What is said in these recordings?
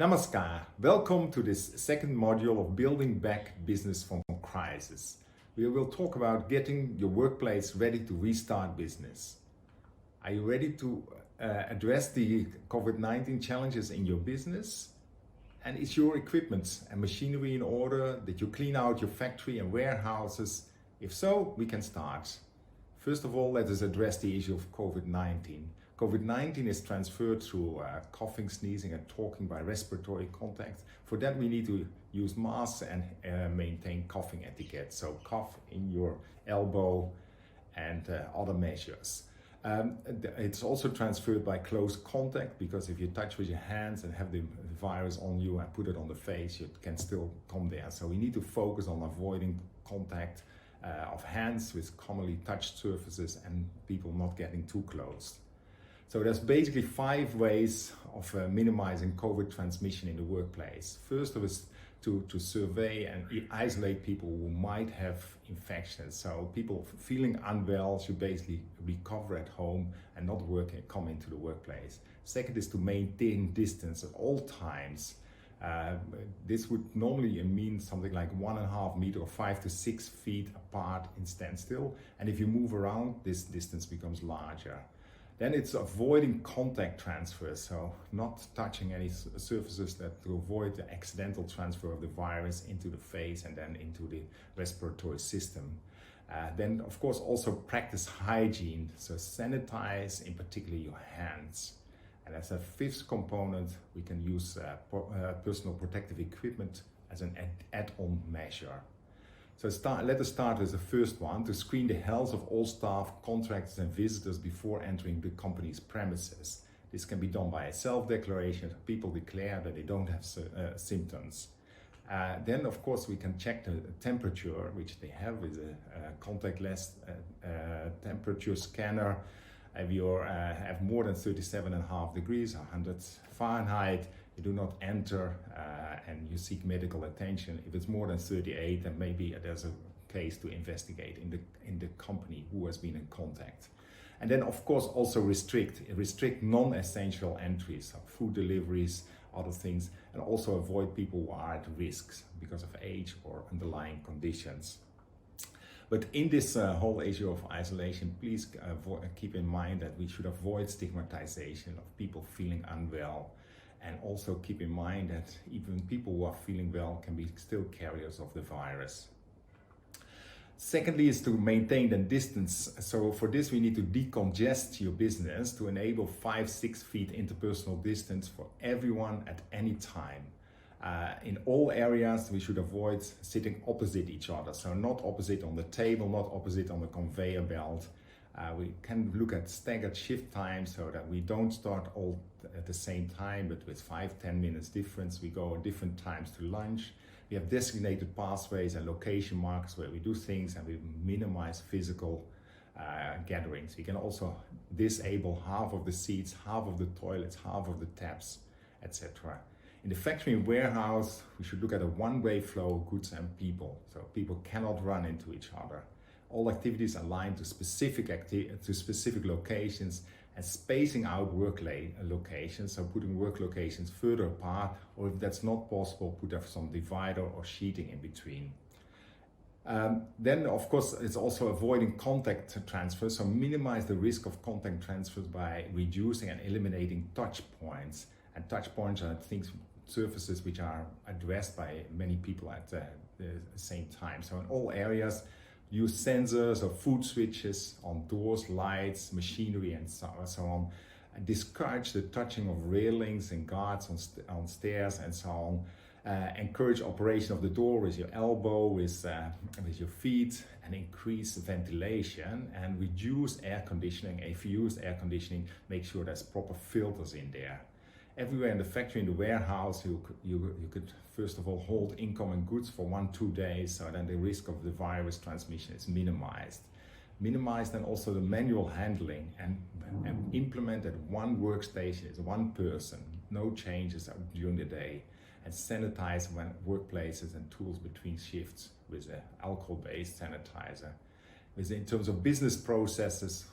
Namaskar. Welcome to this second module of Building Back Business from Crisis. We will talk about getting your workplace ready to restart business. Are you ready to address the COVID-19 challenges in your business? And is your equipment and machinery in order? Did you clean out your factory and warehouses? If so, we can start. First of all, let us address the issue of COVID-19. COVID-19 is transferred through coughing, sneezing, and talking by respiratory contact. For that, we need to use masks and maintain coughing etiquette. So cough in your elbow and other measures. It's also transferred by close contact, because if you touch with your hands and have the virus on you and put it on the face, it can still come there. So we need to focus on avoiding contact of hands with commonly touched surfaces and people not getting too close. So there's basically 5 ways of minimizing COVID transmission in the workplace. First of is to survey and isolate people who might have infections. So people feeling unwell should basically recover at home and not come into the workplace. Second is to maintain distance at all times. This would normally mean something like 1.5 meters or 5 to 6 feet apart in standstill. And if you move around, this distance becomes larger. Then it's avoiding contact transfers, so not touching any surfaces to avoid the accidental transfer of the virus into the face and then into the respiratory system. Then, of course, also practice hygiene, so sanitize in particular your hands. And as a 5th component, we can use personal protective equipment as an add-on measure. So let us start with the first one, to screen the health of all staff, contractors and visitors before entering the company's premises. This can be done by a self-declaration. People declare that they don't have symptoms. Then, of course, we can check the temperature, which they have with a contactless temperature scanner. If you have more than 37.5 degrees, 100 Fahrenheit, you do not enter and you seek medical attention. If it's more than 38, then maybe there's a case to investigate in the company who has been in contact. And then, of course, also restrict non-essential entries, so food deliveries, other things, and also avoid people who are at risk because of age or underlying conditions. But in this whole issue of isolation, please keep in mind that we should avoid stigmatization of people feeling unwell. And also keep in mind that even people who are feeling well can be still carriers of the virus. Secondly is to maintain the distance. So for this, we need to decongest your business to enable 5-6 feet interpersonal distance for everyone at any time. In all areas, we should avoid sitting opposite each other. So not opposite on the table, not opposite on the conveyor belt. We can look at staggered shift times so that we don't start all at the same time, but with 5-10 minutes difference. We go at different times to lunch. We have designated pathways and location markers where we do things, and we minimize physical gatherings. We can also disable half of the seats, half of the toilets, half of the taps, etc. In the factory and warehouse, we should look at a one-way flow of goods and people, so people cannot run into each other. All activities aligned to specific locations, and spacing out work locations, so putting work locations further apart, or if that's not possible, put up some divider or sheeting in between. Then, of course, it's also avoiding contact transfers, so minimize the risk of contact transfers by reducing and eliminating touch points. And touch points are surfaces which are addressed by many people at the same time. So in all areas, use sensors or food switches on doors, lights, machinery, and so on. And discourage the touching of railings and guards on stairs and so on. Encourage operation of the door with your elbow, with your feet, and increase ventilation and reduce air conditioning. If you use air conditioning, make sure there's proper filters in there. Everywhere in the factory, in the warehouse, you could first of all hold incoming goods for 1-2 days, so then the risk of the virus transmission is minimized. Minimize then also the manual handling and implement that one workstation is one person, no changes during the day, and sanitize workplaces and tools between shifts with an alcohol-based sanitizer. In terms of business processes,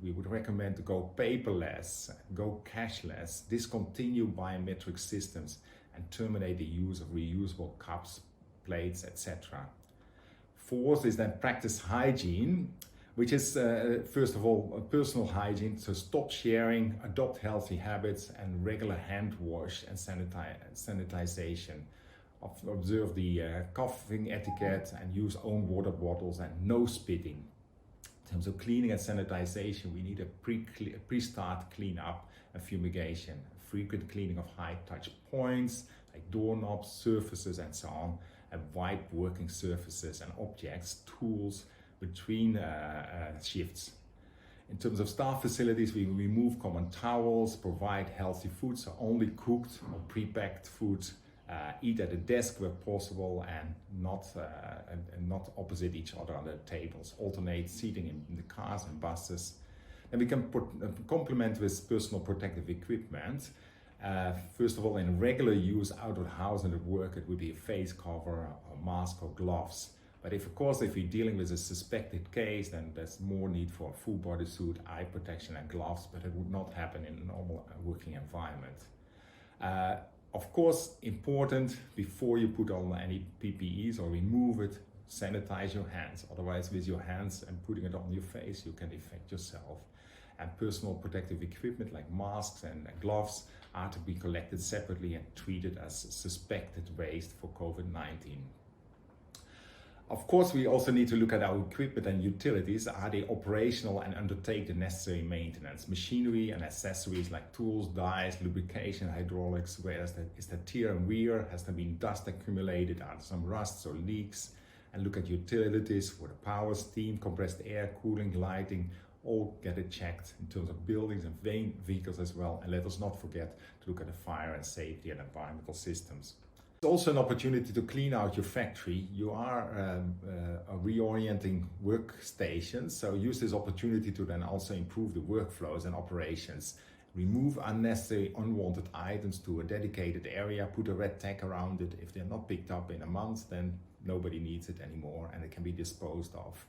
we would recommend to go paperless, go cashless, discontinue biometric systems, and terminate the use of reusable cups, plates, etc. Fourth is then practice hygiene, which is first of all personal hygiene, so stop sharing, adopt healthy habits and regular hand wash and sanitization. Observe the coughing etiquette and use own water bottles and no spitting. In terms of cleaning and sanitization, we need a pre-start cleanup and fumigation, frequent cleaning of high-touch points like doorknobs, surfaces and so on, and wipe working surfaces and objects, tools between shifts. In terms of staff facilities, we remove common towels, provide healthy food, so only cooked or pre-packed foods, eat at a desk where possible and not opposite each other on the tables, alternate seating in the cars and buses. And we can complement with personal protective equipment. First of all, in regular use out of the house and at work, it would be a face cover, a mask or gloves. But if we're dealing with a suspected case, then there's more need for a full body suit, eye protection and gloves, but it would not happen in a normal working environment. Of course, important, before you put on any PPEs or remove it, sanitize your hands. Otherwise, with your hands and putting it on your face, you can infect yourself. And personal protective equipment like masks and gloves are to be collected separately and treated as suspected waste for COVID-19. Of course, we also need to look at our equipment and utilities. Are they operational and undertake the necessary maintenance? Machinery and accessories like tools, dies, lubrication, hydraulics, where is there tear and wear? Has there been dust accumulated? Are there some rusts or leaks? And look at utilities for the power, steam, compressed air, cooling, lighting, all get it checked in terms of buildings and vehicles as well. And let us not forget to look at the fire and safety and environmental systems. It's also an opportunity to clean out your factory. You are reorienting workstations, so use this opportunity to then also improve the workflows and operations. Remove unnecessary, unwanted items to a dedicated area, put a red tag around it. If they're not picked up in a month, then nobody needs it anymore and it can be disposed of.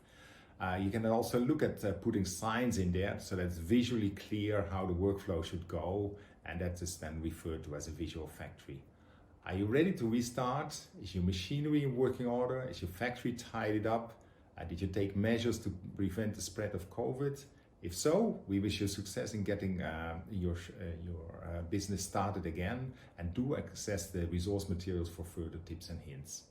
You can also look at putting signs in there so that it's visually clear how the workflow should go, and that is then referred to as a visual factory. Are you ready to restart? Is your machinery in working order? Is your factory tidied up? Did you take measures to prevent the spread of COVID? If so, we wish you success in getting your business started again, and do access the resource materials for further tips and hints.